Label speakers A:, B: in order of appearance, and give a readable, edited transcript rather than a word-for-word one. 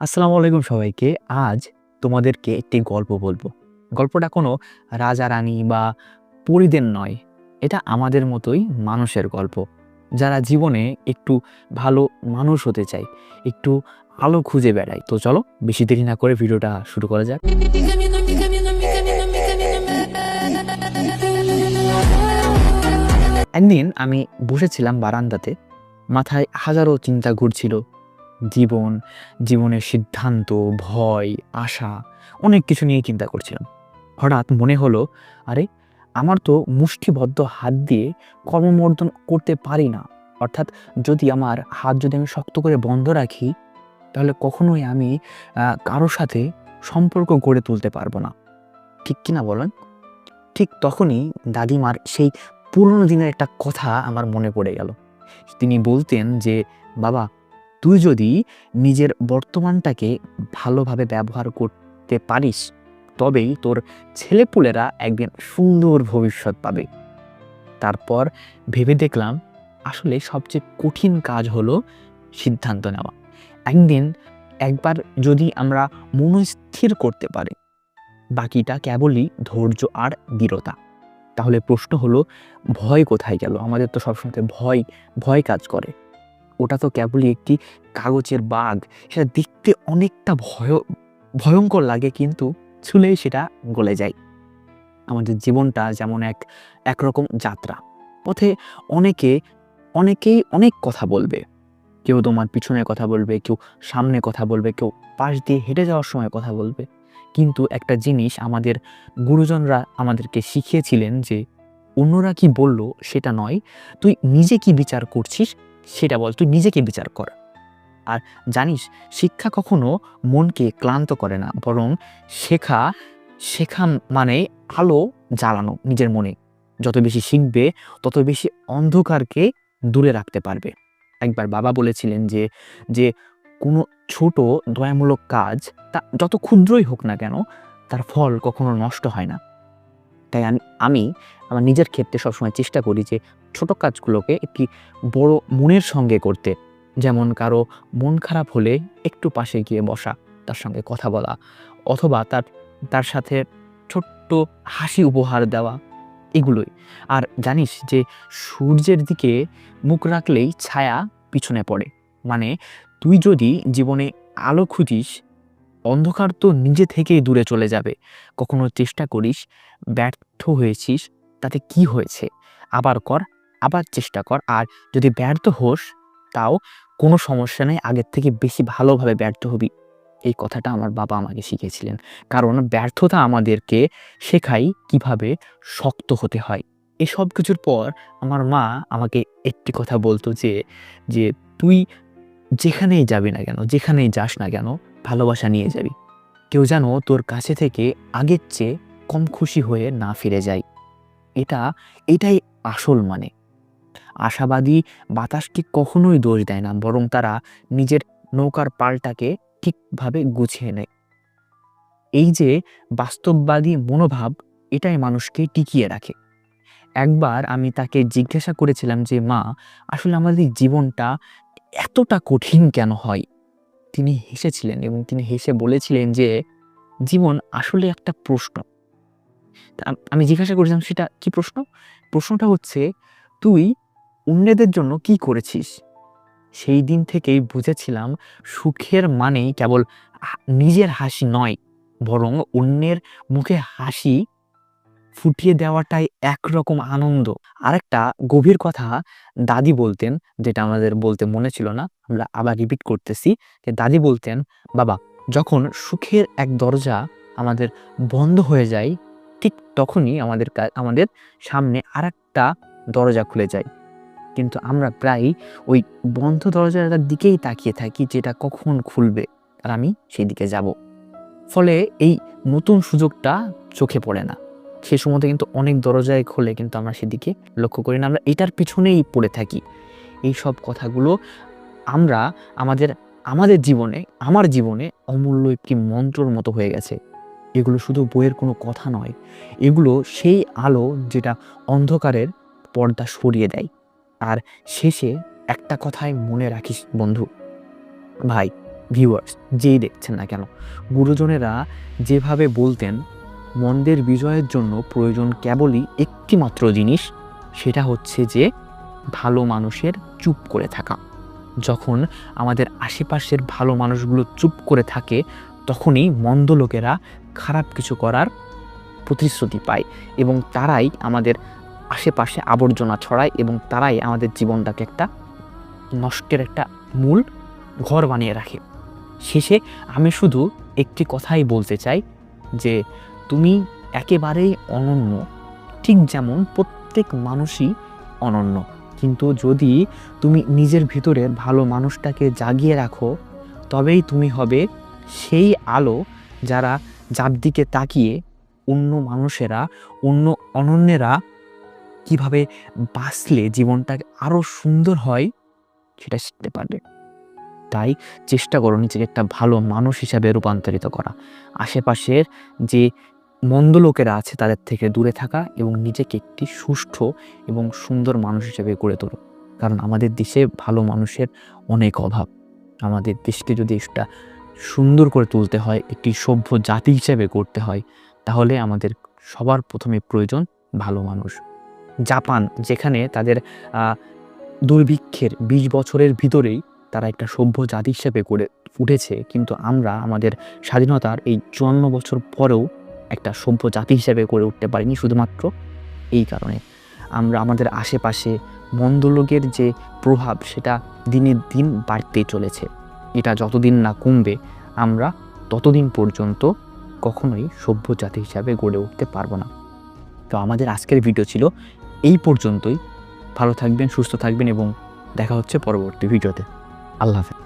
A: আসসালামু আলাইকুম সবাইকে। আজ তোমাদেরকে একটি গল্প বলবো। গল্পটা কোনো রাজা রানী বা পরীদের নয়। এটা আমাদের মতোই মানুষের গল্প। যারা জীবনে একটু ভালো মানুষ হতে চায়, একটু আলো খুঁজে বেড়ায়। তো চলো বেশি দেরি না করে ভিডিওটা শুরু করা যাক। একদিন আমি বসেছিলাম বারান্দাতে। মাথায় হাজারো চিন্তা ঘুরছিল। জীবন, জীবনের সিদ্ধান্ত, ভয়, আশা অনেক কিছু নিয়ে চিন্তা করছিলাম। হঠাৎ মনে হলো, আরে আমার তো মুষ্টিবদ্ধ হাত দিয়ে কর্মমর্দন করতে পারি না। অর্থাৎ যদি আমার হাত যদি আমি শক্ত করে বন্ধ রাখি, তাহলে কখনোই আমি কারো সাথে সম্পর্ক গড়ে তুলতে পারবো না। ঠিক কিনা বলেন? ঠিক তখনই দাদিমার সেই পুরনো দিনের একটা কথা আমার মনে পড়ে গেল। তিনি বলতেন যে, বাবা, তুই যদি নিজের বর্তমানটাকে ভালোভাবে ব্যবহার করতে পারিস, তবেই তোর ছেলেপুলেরা একদিন সুন্দর ভবিষ্যৎ পাবে। তারপর ভেবে দেখলাম, আসলে সবচেয়ে কঠিন কাজ হলো সিদ্ধান্ত নেওয়া। একদিন একবার যদি আমরা মনস্থির করতে পারি, বাকিটা কেবলই ধৈর্য আর দৃঢ়তা। তাহলে প্রশ্ন হলো, ভয় কোথায় গেল? আমাদের তো সবসময় ভয় ভয় কাজ করে। ওটা তো কেবলই একটি কাগজের বাঘ। সেটা দেখতে অনেকটা ভয়ঙ্কর লাগে, কিন্তু ছুঁলেই সেটা গলে যায়। আমাদের জীবনটা যেমন একরকম যাত্রা। পথে অনেকেই অনেক কথা বলবে। কেউ তোমার পিছনে কথা বলবে, কেউ সামনে কথা বলবে, কেউ পাশ দিয়ে হেঁটে যাওয়ার সময় কথা বলবে। কিন্তু একটা জিনিস আমাদের গুরুজনরা আমাদেরকে শিখিয়েছিলেন যে, অন্যরা কি বলল সেটা নয়, তুই নিজে কি বিচার করছিস সেটা বল, তুই নিজেকে বিচার কর। আর জানিস, শিক্ষা কখনো মনকে ক্লান্ত করে না, বরং শেখা শেখা মানে আলো জ্বালানো নিজের মনে। যত বেশি শিখবে, তত বেশি অন্ধকারকে দূরে রাখতে পারবে। একবার বাবা বলেছিলেন যে যে কোনো ছোট দয়ামূলক কাজ, তা যত ক্ষুদ্রই হোক না কেন, তার ফল কখনো নষ্ট হয় না। তাই আমি আমার নিজের ক্ষেত্রে সবসময় চেষ্টা করি যে ছোট কাজগুলোকে একটি বড় মনের সঙ্গে করতে। যেমন কারো মন খারাপ হলে একটু পাশে গিয়ে বসা, তার সঙ্গে কথা বলা, অথবা তার সাথে ছোট্ট হাসি উপহার দেওয়া, এগুলোই। আর জানিস যে সূর্যের দিকে মুখ রাখলেই ছায়া পিছনে পড়ে। মানে তুই যদি জীবনে আলো খুঁজিস, অন্ধকার তো নিজে থেকেই দূরে চলে যাবে। কখনো চেষ্টা করিস, ব্যর্থ হয়েছিস, তাতে কি হয়েছে? আবার কর, আবার চেষ্টা কর। আর যদি ব্যর্থ হোস, তাও কোনো সমস্যা নেই, আগের থেকে বেশি ভালোভাবে ব্যর্থ হবি। এই কথাটা আমার বাবা আমাকে শিখিয়েছিলেন। কারণ ব্যর্থতা আমাদেরকে শেখায় কিভাবে শক্ত হতে হয়। এসব কিছুর পর আমার মা আমাকে একটি কথা বলতো যে, যে তুই যেখানেই যাবি না কেন, যেখানেই যাস না কেন, ভালোবাসা নিয়ে যাবি। কেউ যেন তোর কাছে থেকে আগের চেয়ে কম খুশি হয়ে না ফিরে যায়। এটা এটাই আসল মানে। আশাবাদী বাতাসকে কখনোই দোষ দেয় না, বরং তারা নিজের নৌকার পালটাকে ঠিকভাবে গুছিয়ে নেয়। এই যে বাস্তববাদী মনোভাব, এটাই মানুষকে টিকিয়ে রাখে। একবার আমি তাকে জিজ্ঞাসা করেছিলাম যে, মা, আসলে আমাদের জীবনটা এতটা কঠিন কেন হয়? তিনি হেসেছিলেন এবং তিনি হেসে বলেছিলেন যে, জীবন আসলে একটা প্রশ্ন। আমি জিজ্ঞাসা করেছিলাম, সেটা কি প্রশ্ন? প্রশ্নটা হচ্ছে, তুই অন্যদের জন্য কি করেছিস? সেই দিন থেকেই বুঝেছিলাম, সুখের মানেই কেবল নিজের হাসি নয়, বরং অন্যের মুখে হাসি ফুটিয়ে দেওয়াটাই একরকম আনন্দ। আরেকটা গভীর কথা দাদি বলতেন, যেটা আমাদের বলতে মনে ছিল না, আমরা আবার রিপিট করতেছি, যে দাদি বলতেন, বাবা, যখন সুখের এক দরজা আমাদের বন্ধ হয়ে যায়, ঠিক তখনই আমাদের সামনে আরেকটা দরজা খুলে যায়। কিন্তু আমরা প্রায়ই ওই বন্ধ দরজাটার দিকেই তাকিয়ে থাকি, যেটা কখন খুলবে আর আমি সেই দিকে যাব। ফলে এই নতুন সুযোগটা চোখে পড়ে না। সে সময়তে কিন্তু অনেক দরজায় খোলে, কিন্তু আমরা সেদিকে লক্ষ্য করি না, আমরা এটার পিছনেই পড়ে থাকি। এই সব কথাগুলো আমরা আমাদের আমাদের জীবনে, আমার জীবনে অমূল্য একটি মন্ত্রর মতো হয়ে গেছে। এগুলো শুধু বইয়ের কোনো কথা নয়, এগুলো সেই আলো যেটা অন্ধকারের পর্দা সরিয়ে দেয়। আর শেষে একটা কথাই মনে রাখিস বন্ধু, ভাই, ভিউয়ার্স যেই দেখছেন না কেন, গুরুজনেরা যেভাবে বলতেন মন্দের বিজয়ের জন্য প্রয়োজন কেবলই একটি মাত্র জিনিস, সেটা হচ্ছে যে ভালো মানুষের চুপ করে থাকা। যখন আমাদের আশেপাশের ভালো মানুষগুলো চুপ করে থাকে, তখনই মন্দ লোকেরা খারাপ কিছু করার প্রতিশ্রুতি পায় এবং তারাই আমাদের আশেপাশে আবর্জনা ছড়ায় এবং তারাই আমাদের জীবনটাকে একটা নষ্টের একটা মূল ঘর বানিয়ে রাখে। শেষে আমি শুধু একটি কথাই বলতে চাই যে তুমি একেবারেই অনন্য, ঠিক যেমন প্রত্যেক মানুষই অনন্য। কিন্তু যদি তুমি নিজের ভিতরের ভালো মানুষটাকে জাগিয়ে রাখো, তবেই তুমি হবে সেই আলো যার দিকে তাকিয়ে অন্য মানুষেরা, অন্য অনন্যেরা কিভাবে বাঁচলে জীবনটা আরও সুন্দর হয় সেটা শিখতে পারবে। তাই চেষ্টা করো নিজেকে একটা ভালো মানুষ হিসাবে রূপান্তরিত করা, আশেপাশের যে মন্দ লোকেরা আছে তাদের থেকে দূরে থাকা এবং নিজেকে একটি সুষ্ঠু এবং সুন্দর মানুষ হিসেবে গড়ে তোলো। কারণ আমাদের দেশে ভালো মানুষের অনেক অভাব। আমাদের দেশকে যদি একটা সুন্দর করে তুলতে হয়, একটি সভ্য জাতি হিসেবে গড়তে হয়, তাহলে আমাদের সবার প্রথমে প্রয়োজন ভালো মানুষ। জাপান যেখানে তাদের দুর্ভিক্ষের ২০ বছরের ভিতরেই তারা একটা সভ্য জাতি হিসেবে গড়ে উঠেছে, কিন্তু আমরা আমাদের স্বাধীনতার এই ৫৪ বছর পরেও একটা সভ্য জাতি হিসেবে গড়ে উঠতে পারিনি, শুধুমাত্র এই কারণে আমরা আমাদের আশেপাশে মন্দ লোকের যে প্রভাব সেটা দিনের দিন বাড়তেই চলেছে। এটা যতদিন না কমবে আমরা ততদিন পর্যন্ত কখনোই সভ্য জাতি হিসাবে গড়ে উঠতে পারবো না। তো আমাদের আজকের ভিডিও ছিল এই পর্যন্তই। ভালো থাকবেন, সুস্থ থাকবেন এবং দেখা হচ্ছে পরবর্তী ভিডিওতে। আল্লাহ হাফেজ।